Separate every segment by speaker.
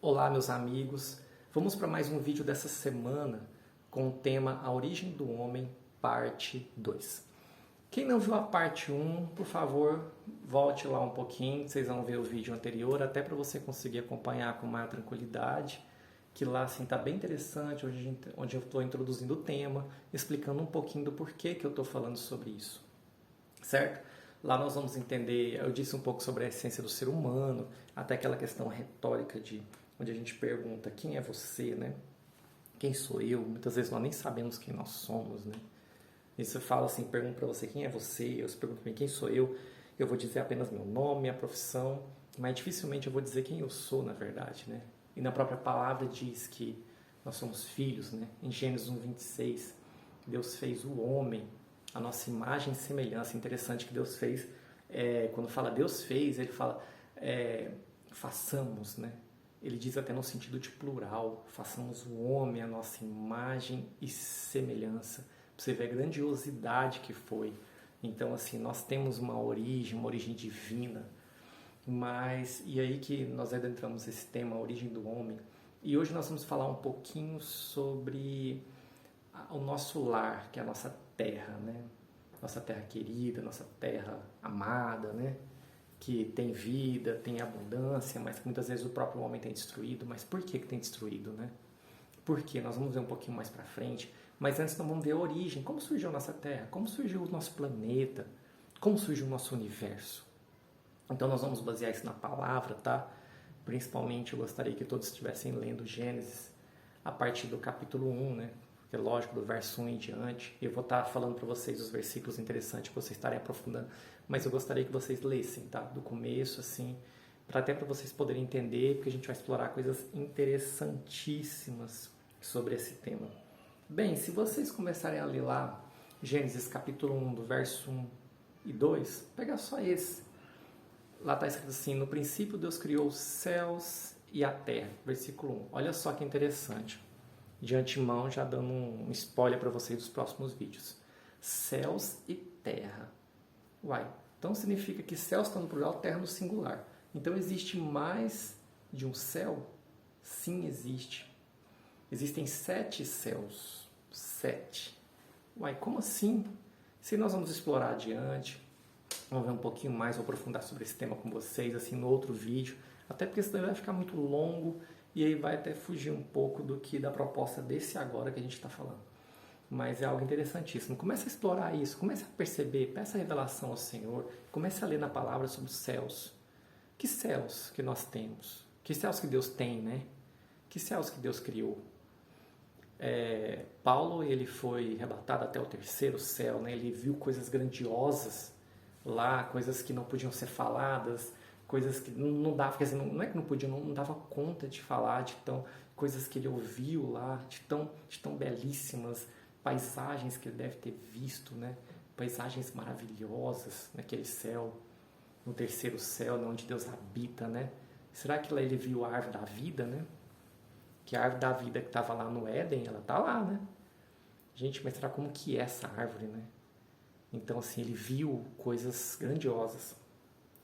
Speaker 1: Olá, meus amigos. Vamos para mais um vídeo dessa semana com o tema A Origem do Homem, parte 2. Quem não viu a parte 1, por favor, volte lá um pouquinho, vocês vão ver o vídeo anterior, até para você conseguir acompanhar com maior tranquilidade, que lá assim está bem interessante, onde eu estou introduzindo o tema, explicando um pouquinho do porquê que eu estou falando sobre isso, certo? Lá nós vamos entender, eu disse um pouco sobre a essência do ser humano, até aquela questão retórica de onde a gente pergunta quem é você, né? Quem sou eu? Muitas vezes nós nem sabemos quem nós somos, né? E você fala assim, pergunto para você quem é você, eu pergunto para mim quem sou eu vou dizer apenas meu nome, minha profissão, mas dificilmente eu vou dizer quem eu sou, na verdade, né? E na própria palavra diz que nós somos filhos, né? Em Gênesis 1:26, Deus fez o homem, a nossa imagem e semelhança. Interessante que Deus fez, quando fala Deus fez, ele fala façamos, né? Ele diz até no sentido de plural, façamos o homem a nossa imagem e semelhança. Pra você ver a grandiosidade que foi. Então, assim, nós temos uma origem divina. Mas, e aí que nós adentramos esse tema, a origem do homem. E hoje nós vamos falar um pouquinho sobre o nosso lar, que é a nossa terra, né? Nossa terra querida, nossa terra amada, né? Que tem vida, tem abundância, mas que muitas vezes o próprio homem tem destruído. Mas por que tem destruído, né? Por quê? Nós vamos ver um pouquinho mais para frente. Mas antes nós vamos ver a origem. Como surgiu a nossa terra? Como surgiu o nosso planeta? Como surgiu o nosso universo? Então nós vamos basear isso na palavra, tá? Principalmente eu gostaria que todos estivessem lendo Gênesis a partir do capítulo 1, né? Porque lógico, do verso 1 em diante. Eu vou estar falando para vocês os versículos interessantes que vocês estarem aprofundando, mas eu gostaria que vocês lessem, tá? Do começo, assim, até para vocês poderem entender, porque a gente vai explorar coisas interessantíssimas sobre esse tema. Bem, se vocês começarem a ler lá Gênesis capítulo 1, do verso 1 e 2, pega só esse. Lá está escrito assim, no princípio Deus criou os céus e a terra. Versículo 1. Olha só que interessante. De antemão, já dando um spoiler para vocês dos próximos vídeos. Céus e terra. Uai, então significa que céus está no plural, terra no singular. Então existe mais de um céu? Sim, existe. Existem 7 céus. 7. Uai, como assim? Se nós vamos explorar adiante, vamos ver um pouquinho mais, vou aprofundar sobre esse tema com vocês, assim, no outro vídeo. Até porque senão vai ficar muito longo e aí vai até fugir um pouco da proposta desse agora que a gente está falando. Mas é algo interessantíssimo. Comece a explorar isso, comece a perceber, peça a revelação ao Senhor, comece a ler na palavra sobre os céus. Que céus que nós temos? Que céus que Deus tem, né? Que céus que Deus criou? Paulo, ele foi arrebatado até o 3º céu, né? Ele viu coisas grandiosas lá, coisas que não podiam ser faladas, coisas que não dava, quer dizer, não é que não podia, não dava conta de falar, coisas que ele ouviu lá, de tão belíssimas paisagens que ele deve ter visto, né? Paisagens maravilhosas naquele céu, no 3º céu, né? Onde Deus habita, né? Será que lá ele viu a árvore da vida, né? Que a árvore da vida que estava lá no Éden, ela está lá, né? Gente, mas será como que é essa árvore, né? Então, assim, ele viu coisas grandiosas.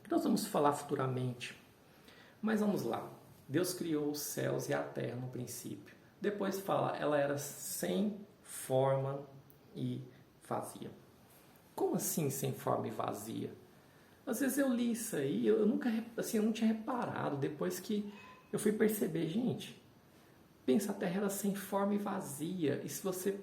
Speaker 1: Nós vamos falar futuramente. Mas vamos lá. Deus criou os céus e a terra no princípio. Depois fala, ela era sem forma e vazia. Como assim sem forma e vazia? Às vezes eu li isso aí, eu não tinha reparado. Depois que eu fui perceber, gente, pensa, a terra era sem forma e vazia. E se você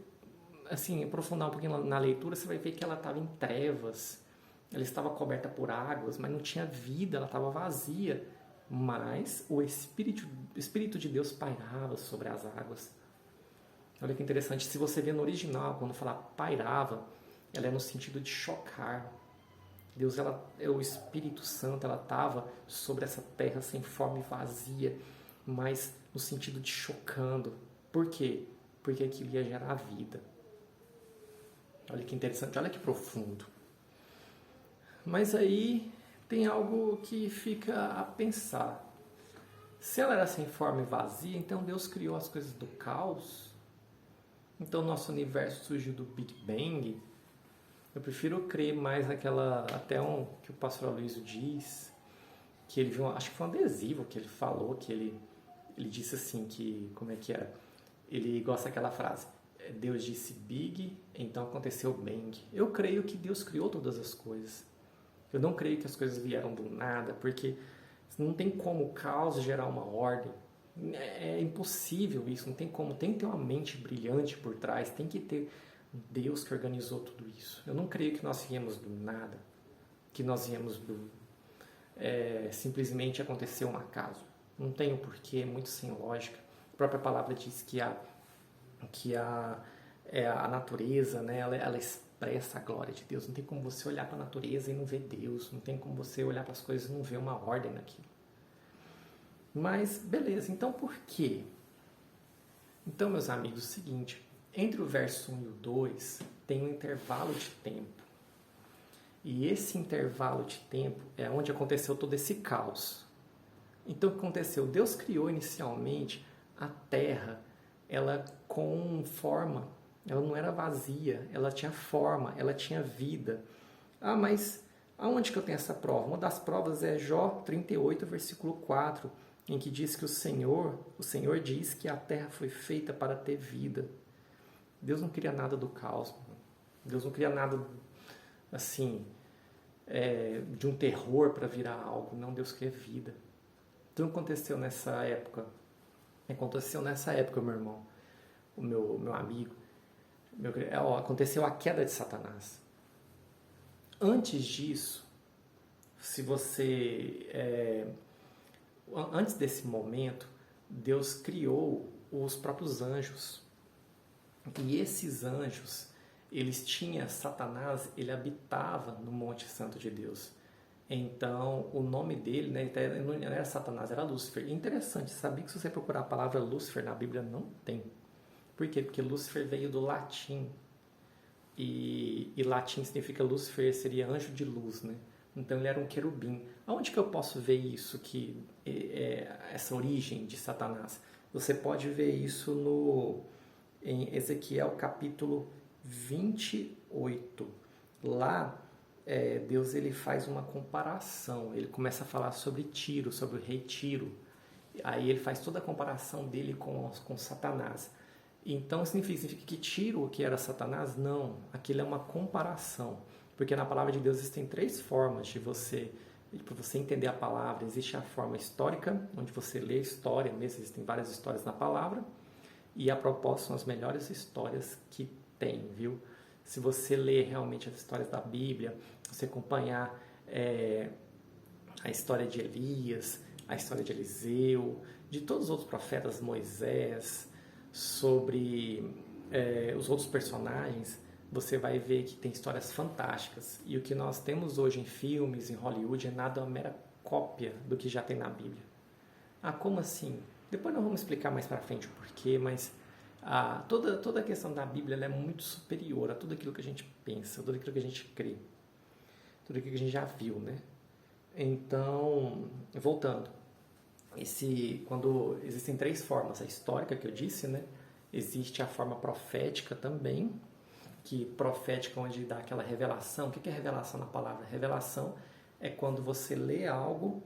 Speaker 1: assim, aprofundar um pouquinho na leitura, você vai ver que ela estava em trevas, ela estava coberta por águas, mas não tinha vida, ela estava vazia. Mas o Espírito de Deus pairava sobre as águas. Olha que interessante, se você vê no original, quando fala pairava, ela é no sentido de chocar. Deus, o Espírito Santo, ela estava sobre essa terra sem forma e vazia, mas no sentido de chocando. Por quê? Porque aquilo ia gerar vida. Olha que interessante, olha que profundo. Mas aí tem algo que fica a pensar. Se ela era sem forma e vazia, então Deus criou as coisas do caos? Então nosso universo surgiu do Big Bang? Eu prefiro crer mais naquela, que o pastor Aloysio diz, que ele viu, acho que foi um adesivo que ele falou, que ele ele disse assim que, como é que era? Ele gosta daquela frase, Deus disse big, então aconteceu bang. Eu creio que Deus criou todas as coisas. Eu não creio que as coisas vieram do nada, porque não tem como o caos gerar uma ordem. É impossível isso, não tem como. Tem que ter uma mente brilhante por trás, tem que ter Deus que organizou tudo isso. Eu não creio que nós viemos do nada, que nós viemos do... simplesmente aconteceu um acaso. Não tem o porquê, é muito sem lógica. A própria palavra diz que a natureza, né, ela expressa a glória de Deus. Não tem como você olhar para a natureza e não ver Deus. Não tem como você olhar para as coisas e não ver uma ordem naquilo. Mas, beleza, então por quê? Então, meus amigos, é o seguinte, entre o verso 1 e o 2 tem um intervalo de tempo. E esse intervalo de tempo é onde aconteceu todo esse caos. Então, o que aconteceu? Deus criou inicialmente a terra, ela com forma, ela não era vazia, ela tinha forma, ela tinha vida. Ah, mas aonde que eu tenho essa prova? Uma das provas é Jó 38, versículo 4, em que diz que o Senhor diz que a terra foi feita para ter vida. Deus não cria nada do caos. Deus não cria nada assim, de um terror para virar algo. Não, Deus cria vida. Então aconteceu nessa época. Aconteceu nessa época, meu irmão, o meu amigo. Aconteceu a queda de Satanás. Antes disso, antes desse momento, Deus criou os próprios anjos. E esses anjos, Satanás, ele habitava no Monte Santo de Deus. Então, o nome dele, né, não era Satanás, era Lúcifer. Interessante, sabia que se você procurar a palavra Lúcifer na Bíblia, não tem. Por quê? Porque Lúcifer veio do latim. E latim significa Lúcifer, seria anjo de luz, né? Então, ele era um querubim. Aonde que eu posso ver isso, essa origem de Satanás? Você pode ver isso em Ezequiel capítulo 28. Lá, Deus ele faz uma comparação. Ele começa a falar sobre Tiro, sobre o rei Tiro. Aí ele faz toda a comparação dele com Satanás. Então, significa que Tiro, que era Satanás? Não. Aquilo é uma comparação. Porque na palavra de Deus existem 3 formas para você entender a palavra. Existe a forma histórica, onde você lê a história mesmo, existem várias histórias na palavra. E a propósito, são as melhores histórias que tem, viu? Se você ler realmente as histórias da Bíblia, você acompanhar a história de Elias, a história de Eliseu, de todos os outros profetas, Moisés, sobre os outros personagens, você vai ver que tem histórias fantásticas. E o que nós temos hoje em filmes, em Hollywood, é nada uma mera cópia do que já tem na Bíblia. Ah, como assim? Depois nós vamos explicar mais para frente o porquê, mas toda a questão da Bíblia ela é muito superior a tudo aquilo que a gente pensa, tudo aquilo que a gente crê, tudo aquilo que a gente já viu, né? Então, voltando, quando existem 3 formas, a histórica que eu disse, né? Existe a forma profética também, que profética onde dá aquela revelação. O que é revelação na palavra? Revelação é quando você lê algo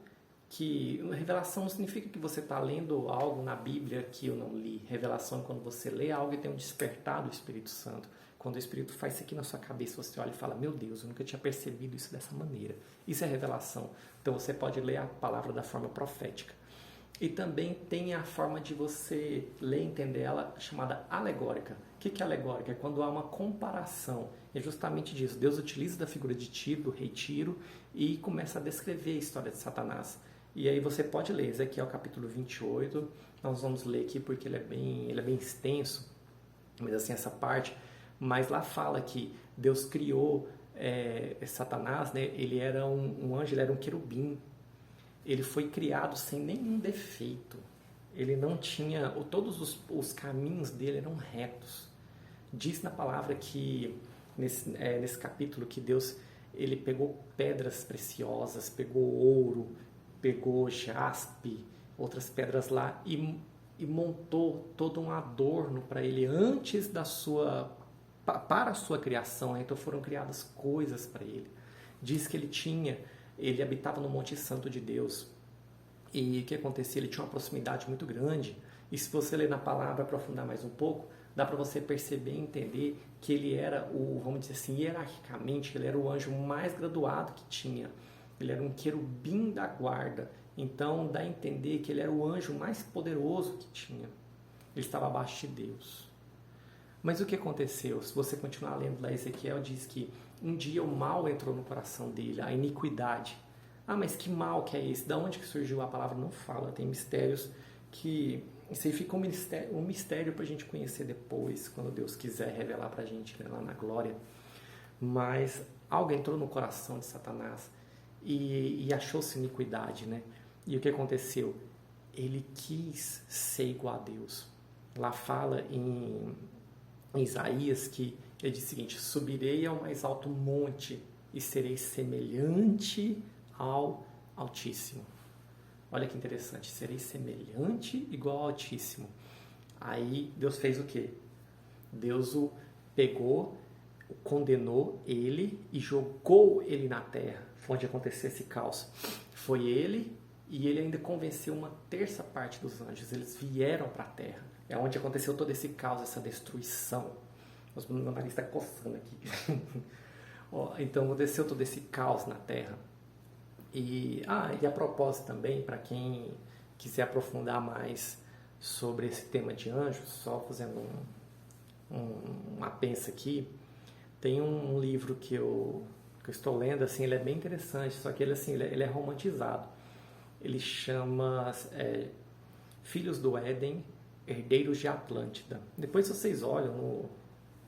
Speaker 1: revelação não significa que você está lendo algo na Bíblia que eu não li. Revelação é quando você lê algo e tem um despertar do Espírito Santo. Quando o Espírito faz isso aqui na sua cabeça, você olha e fala, meu Deus, eu nunca tinha percebido isso dessa maneira. Isso é revelação. Então você pode ler a palavra da forma profética. E também tem a forma de você ler e entender ela chamada alegórica. O que é alegórica? É quando há uma comparação. É justamente disso. Deus utiliza da figura de Tiro, do rei Tiro, e começa a descrever a história de Satanás. E aí você pode ler Ezequiel capítulo 28, nós vamos ler aqui porque ele é bem extenso, mas assim essa parte, mas lá fala que Deus criou Satanás, né? Ele era um anjo, ele era um querubim, ele foi criado sem nenhum defeito, ele não tinha, todos os caminhos dele eram retos. Diz na palavra que, nesse capítulo, que Deus ele pegou pedras preciosas, pegou ouro, pegou jaspe, outras pedras lá e montou todo um adorno para ele antes para a sua criação. Então foram criadas coisas para ele. Diz que ele habitava no Monte Santo de Deus E o que acontecia? Ele tinha uma proximidade muito grande. E se você ler na palavra, aprofundar mais um pouco, dá para você perceber e entender que ele era vamos dizer assim, hierarquicamente, ele era o anjo mais graduado que tinha. Ele era um querubim da guarda. Então dá a entender que ele era o anjo mais poderoso que tinha. Ele estava abaixo de Deus. Mas o que aconteceu? Se você continuar lendo lá, Ezequiel diz que um dia o mal entrou no coração dele, a iniquidade. Ah, mas que mal que é esse? Da onde que surgiu a palavra? Não fala. Tem mistérios que... Isso aí fica um mistério para a gente conhecer depois, quando Deus quiser revelar para a gente, né, lá na glória. Mas algo entrou no coração de Satanás e achou-se iniquidade, né? E o que aconteceu? Ele quis ser igual a Deus. Lá fala em Isaías que ele diz o seguinte: subirei ao mais alto monte e serei semelhante ao Altíssimo. Olha que interessante, serei semelhante igual ao Altíssimo. Aí Deus fez o quê? Deus o pegou, condenou ele e jogou ele na terra, onde aconteceu esse caos. Foi ele e ele ainda convenceu uma terça parte dos anjos. Eles vieram para a terra. É onde aconteceu todo esse caos, essa destruição. Meu nariz está coçando aqui. Então aconteceu todo esse caos na terra. E a propósito também, para quem quiser aprofundar mais sobre esse tema de anjos, só fazendo uma pensa aqui, tem um livro que eu estou lendo, assim, ele é bem interessante, só que ele, assim, ele é romantizado. Ele chama Filhos do Éden, Herdeiros de Atlântida. Depois, se vocês olham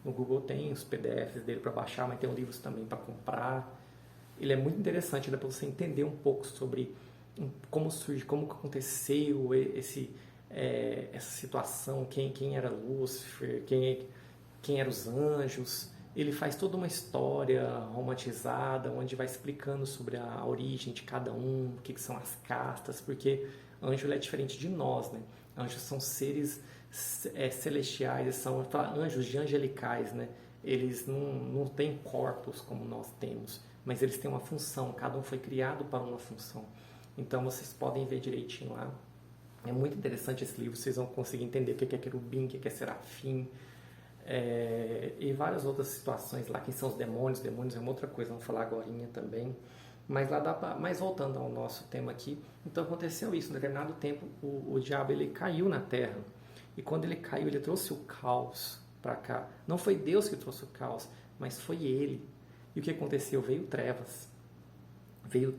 Speaker 1: no Google, tem os PDFs dele para baixar, mas tem livros também para comprar. Ele é muito interessante, dá para você entender um pouco sobre como surge, como aconteceu essa situação, quem era Lúcifer, quem eram os anjos. Ele faz toda uma história romantizada, onde vai explicando sobre a origem de cada um, o que são as castas, porque anjo é diferente de nós, né? Anjos são seres celestiais, são anjos de angelicais, né? Eles não têm corpos como nós temos, mas eles têm uma função, cada um foi criado para uma função. Então vocês podem ver direitinho lá. É muito interessante esse livro, vocês vão conseguir entender o que é querubim, o que é serafim, e várias outras situações lá. Quem são os demônios? Demônios é uma outra coisa, vamos falar agora também. Mas lá mas voltando ao nosso tema aqui, então aconteceu isso. Em determinado tempo o diabo ele caiu na terra, e quando ele caiu ele trouxe o caos para cá. Não foi Deus que trouxe o caos, mas foi ele. E o que aconteceu? Veio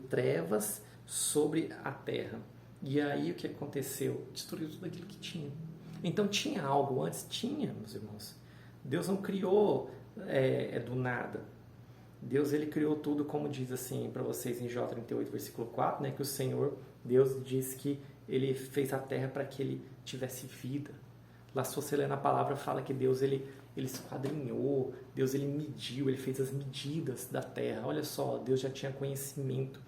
Speaker 1: trevas sobre a terra. E aí o que aconteceu? Destruiu tudo aquilo que tinha. Então tinha algo antes? Tinha, meus irmãos. Deus não criou do nada. Deus ele criou tudo, como diz assim para vocês em Jó 38, versículo 4, né, que o Senhor, Deus diz que ele fez a terra para que ele tivesse vida. Lá, se você ler na palavra, fala que Deus ele esquadrinhou, Deus ele mediu, ele fez as medidas da terra. Olha só, Deus já tinha conhecimento.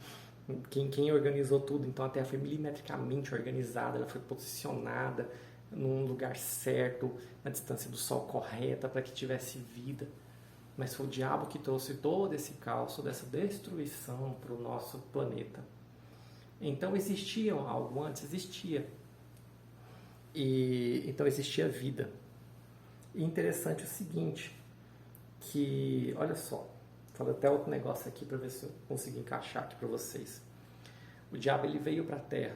Speaker 1: Quem organizou tudo? Então a terra foi milimetricamente organizada, ela foi posicionada num lugar certo, na distância do sol correta, para que tivesse vida. Mas foi o diabo que trouxe todo esse caos, toda essa destruição para o nosso planeta. Então existia algo antes? Existia. Então existia vida. E interessante o seguinte, que, olha só, vou até outro negócio aqui para ver se eu consigo encaixar aqui para vocês. O diabo ele veio para a Terra,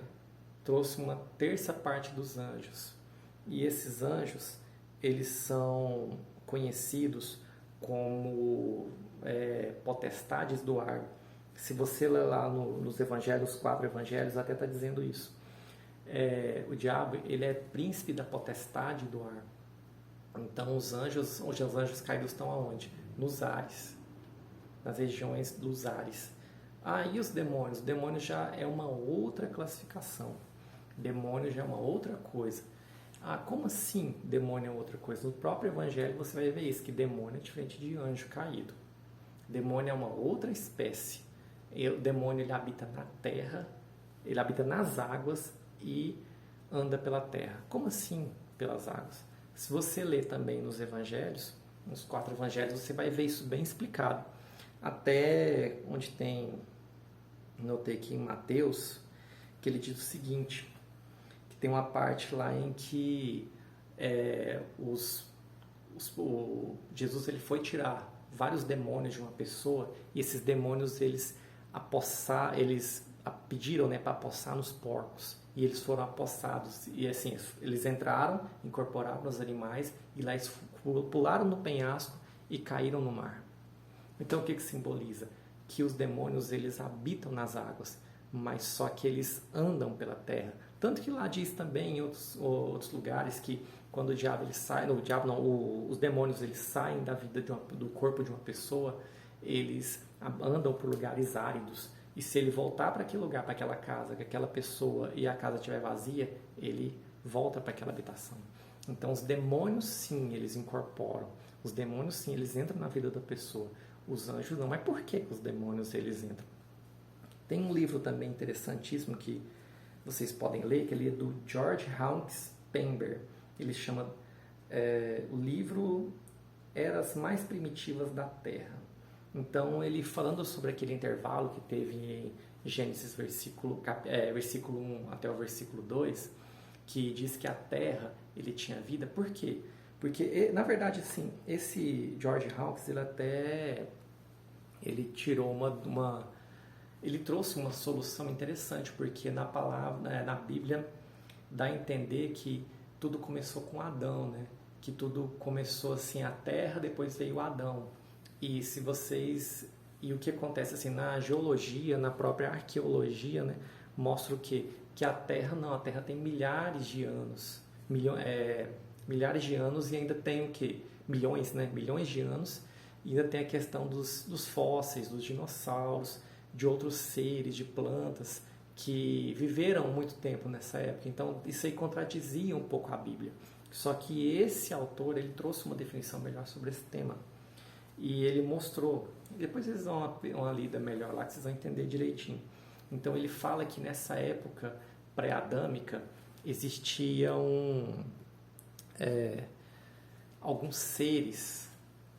Speaker 1: trouxe uma terça parte dos anjos. E esses anjos, eles são conhecidos como potestades do ar. Se você ler lá nos evangelhos, 4 evangelhos, até está dizendo isso. O diabo ele é príncipe da potestade do ar. Então os anjos caídos estão aonde? Nos ares, nas regiões dos ares. E os demônios? O demônio já é uma outra classificação. Demônio já é uma outra coisa. Como assim demônio é outra coisa? No próprio evangelho você vai ver isso, que demônio é diferente de anjo caído. Demônio é uma outra espécie. O demônio ele habita na terra, ele habita nas águas e anda pela terra. Como assim pelas águas? Se você ler também nos evangelhos, nos 4 evangelhos, você vai ver isso bem explicado. Até onde tem, notei aqui em Mateus, que ele diz o seguinte, que tem uma parte lá em que Jesus ele foi tirar vários demônios de uma pessoa e esses demônios eles pediram, né, para apossar nos porcos e eles foram apossados e assim eles entraram, incorporaram os animais e lá eles pularam no penhasco e caíram no mar. Então o que simboliza? Que os demônios eles habitam nas águas, mas só que eles andam pela terra. Tanto que lá diz também em outros lugares que quando o diabo ele sai, os demônios eles saem da vida do corpo de uma pessoa, eles andam por lugares áridos. E se ele voltar para aquele lugar, para aquela casa, que aquela pessoa e a casa estiver vazia, ele volta para aquela habitação. Então os demônios sim, eles incorporam. Os demônios sim, eles entram na vida da pessoa. Os anjos não. Mas por que os demônios eles entram? Tem um livro também interessantíssimo que vocês podem ler, que ele é do George Hawkins Pember. Ele chama o livro Eras Mais Primitivas da Terra. Então, ele falando sobre aquele intervalo que teve em Gênesis versículo 1 até o versículo 2, que diz que a Terra ele tinha vida. Por quê? Porque, na verdade, assim, esse George Hawkins, ele tirou ele trouxe uma solução interessante, porque na palavra, na Bíblia, dá a entender que tudo começou com Adão, né? Que tudo começou assim, a terra, depois veio Adão. E o que acontece assim, na geologia, na própria arqueologia, né? Mostra o quê? Que a Terra tem milhares de anos. Milhares de anos e ainda tem o quê? Milhões, né? Milhões de anos. E ainda tem a questão dos fósseis, dos dinossauros, de outros seres, de plantas que viveram muito tempo nessa época. Então, isso aí contradizia um pouco a Bíblia. Só que esse autor, ele trouxe uma definição melhor sobre esse tema. E ele mostrou, depois vocês dão uma lida melhor lá, que vocês vão entender direitinho. Então, ele fala que nessa época pré-adâmica existiam alguns seres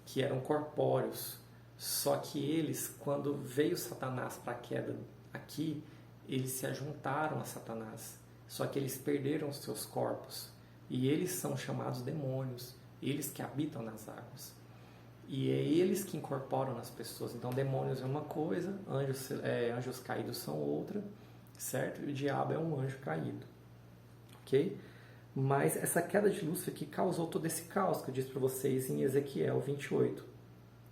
Speaker 1: que eram corpóreos. Só que eles, quando veio Satanás para a queda aqui, eles se ajuntaram a Satanás. Só que eles perderam os seus corpos. E eles são chamados demônios. Eles que habitam nas águas. E é eles que incorporam nas pessoas. Então, demônios é uma coisa, anjos caídos são outra, certo? E o diabo é um anjo caído. Ok? Mas essa queda de Lúcifer que causou todo esse caos que eu disse para vocês em Ezequiel 28.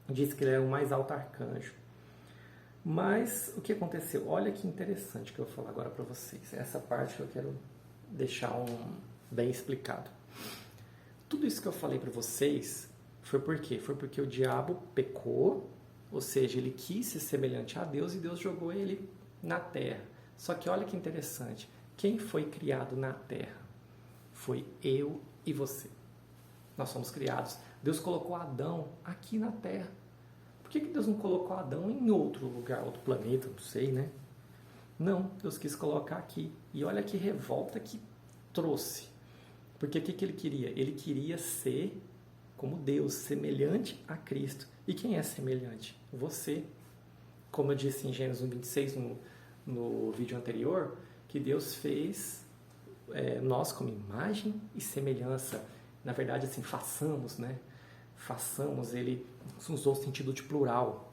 Speaker 1: Diz que ele é o mais alto arcanjo. Mas o que aconteceu? Olha que interessante que eu vou falar agora para vocês. Essa parte que eu quero deixar bem explicado. Tudo isso que eu falei para vocês foi por quê? Foi porque o diabo pecou, ou seja, ele quis ser semelhante a Deus e Deus jogou ele na terra. Só que olha que interessante. Quem foi criado na terra? Foi eu e você. Nós somos criados. Deus colocou Adão aqui na terra. Por que Deus não colocou Adão em outro lugar, outro planeta, não sei, né? Não, Deus quis colocar aqui. E olha que revolta que trouxe. Porque o que ele queria? Ele queria ser como Deus, semelhante a Cristo. E quem é semelhante? Você. Como eu disse em Gênesis 1:26 no vídeo anterior, que Deus fez nós como imagem e semelhança. Na verdade, assim, façamos, né? Façamos, ele usou o sentido de plural.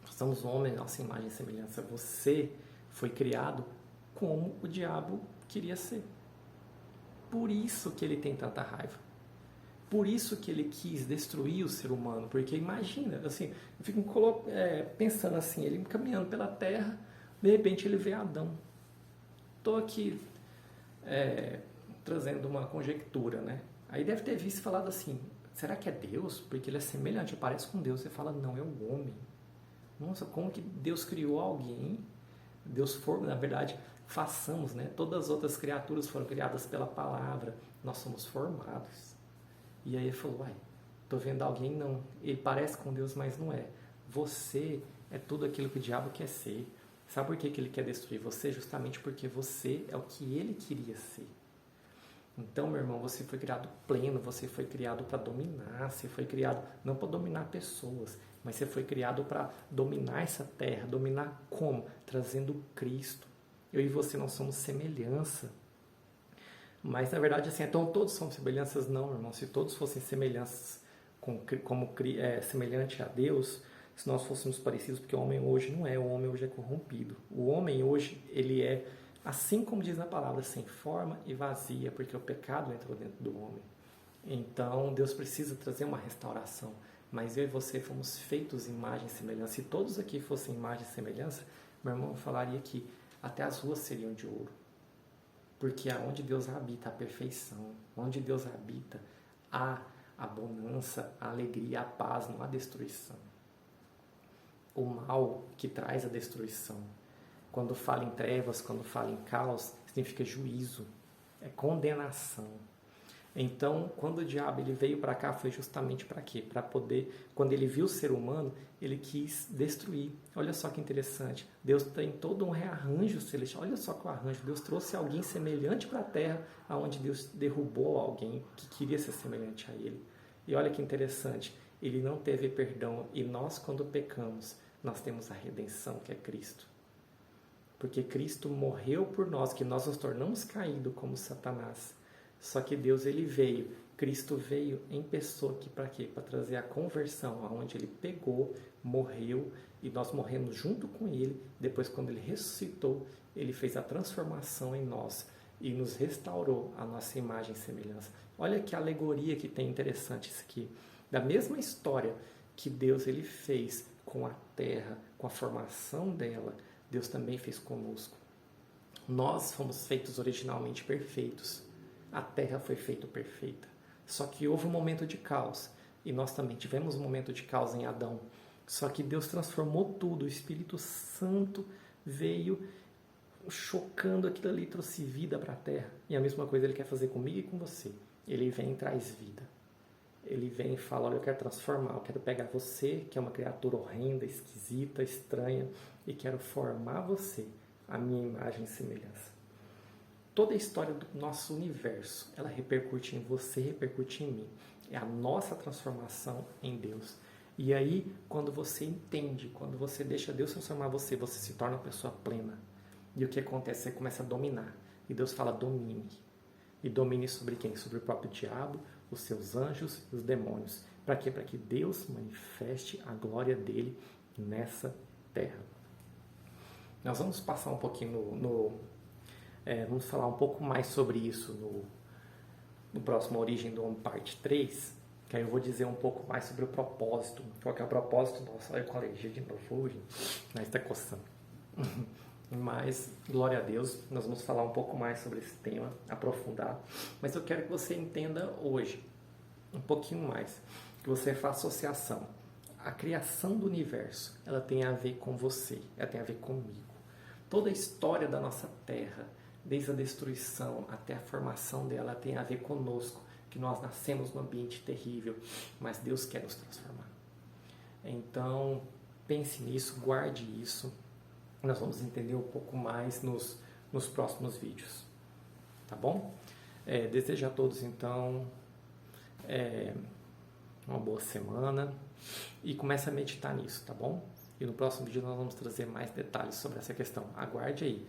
Speaker 1: Façamos o homem, nossa imagem e semelhança. Você foi criado como o diabo queria ser. Por isso que ele tem tanta raiva. Por isso que ele quis destruir o ser humano. Porque imagina, assim, eu fico pensando assim, ele caminhando pela terra, de repente ele vê Adão. Estou aqui trazendo uma conjectura, né? Aí deve ter visto e falado assim, será que é Deus? Porque ele é semelhante, parece com Deus. Você fala, não, é um homem. Nossa, como que Deus criou alguém? Deus formou, na verdade, façamos, né? Todas as outras criaturas foram criadas pela palavra. Nós somos formados. E aí ele falou, tô vendo alguém, não. Ele parece com Deus, mas não é. Você é tudo aquilo que o diabo quer ser. Sabe por que ele quer destruir você? Justamente porque você é o que ele queria ser. Então, meu irmão, você foi criado pleno, você foi criado para dominar, você foi criado não para dominar pessoas, mas você foi criado para dominar essa terra. Dominar como? Trazendo Cristo. Eu e você, nós somos semelhança. Mas, na verdade, assim, então todos são semelhanças? Não, irmão. Se todos fossem semelhanças, semelhante a Deus, se nós fôssemos parecidos, porque o homem hoje não é, o homem hoje é corrompido. O homem hoje, ele é, assim como diz na palavra, sem forma e vazia, porque o pecado entrou dentro do homem. Então, Deus precisa trazer uma restauração. Mas eu e você fomos feitos imagem e semelhança. Se todos aqui fossem imagem e semelhança, meu irmão falaria que até as ruas seriam de ouro. Porque aonde Deus habita a perfeição, onde Deus habita há a bonança, a alegria, a paz, não há destruição. O mal que traz a destruição. Quando fala em trevas, quando fala em caos, significa juízo, é condenação. Então, quando o diabo ele veio para cá, foi justamente para quê? Para poder, quando ele viu o ser humano, ele quis destruir. Olha só que interessante. Deus tem todo um rearranjo celestial. Olha só que o arranjo. Deus trouxe alguém semelhante para a terra, aonde Deus derrubou alguém que queria ser semelhante a ele. E olha que interessante. Ele não teve perdão. E nós, quando pecamos, nós temos a redenção, que é Cristo. Porque Cristo morreu por nós, que nós nos tornamos caídos como Satanás. Só que Deus, ele veio, Cristo veio em pessoa aqui para quê? Para trazer a conversão, aonde ele pegou, morreu e nós morremos junto com ele. Depois, quando ele ressuscitou, ele fez a transformação em nós e nos restaurou a nossa imagem e semelhança. Olha que alegoria que tem interessante isso aqui. Da mesma história que Deus ele fez com a terra, com a formação dela, Deus também fez conosco. Nós fomos feitos originalmente perfeitos. A terra foi feita perfeita. Só que houve um momento de caos. E nós também tivemos um momento de caos em Adão. Só que Deus transformou tudo. O Espírito Santo veio chocando aquilo ali, trouxe vida para a terra. E a mesma coisa ele quer fazer comigo e com você. Ele vem e traz vida. Ele vem e fala, olha, eu quero transformar. Eu quero pegar você, que é uma criatura horrenda, esquisita, estranha, e quero formar você, a minha imagem e semelhança. Toda a história do nosso universo, ela repercute em você, repercute em mim. É a nossa transformação em Deus. E aí, quando você entende, quando você deixa Deus transformar você, você se torna uma pessoa plena. E o que acontece? Você começa a dominar. E Deus fala, domine. E domine sobre quem? Sobre o próprio diabo, os seus anjos e os demônios. Para quê? Para que Deus manifeste a glória dele nessa terra. Nós vamos passar um pouquinho vamos falar um pouco mais sobre isso no próximo Origem do Homem, parte 3, que aí eu vou dizer um pouco mais sobre o propósito. Qual que é o propósito? Nossa, olha com alergia de novo hoje, mas está coçando. Mas, glória a Deus, nós vamos falar um pouco mais sobre esse tema, aprofundar. Mas eu quero que você entenda hoje, um pouquinho mais, que você faça associação. A criação do universo, ela tem a ver com você, ela tem a ver comigo. Toda a história da nossa Terra, desde a destruição até a formação dela, tem a ver conosco, que nós nascemos num ambiente terrível, mas Deus quer nos transformar. Então, pense nisso, guarde isso. Nós vamos entender um pouco mais nos próximos vídeos. Tá bom? Desejo a todos, então, uma boa semana e comece a meditar nisso, tá bom? E no próximo vídeo nós vamos trazer mais detalhes sobre essa questão. Aguarde aí.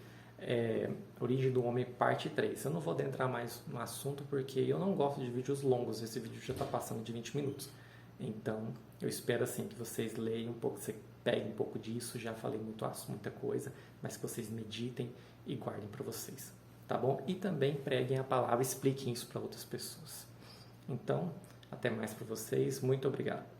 Speaker 1: Origem do Homem, parte 3. Eu não vou adentrar mais no assunto porque eu não gosto de vídeos longos. Esse vídeo já está passando de 20 minutos. Então, eu espero assim que vocês leiam um pouco, você pegue um pouco disso. Já falei muita coisa, mas que vocês meditem e guardem para vocês. Tá bom? E também preguem a palavra, expliquem isso para outras pessoas. Então, até mais para vocês. Muito obrigado.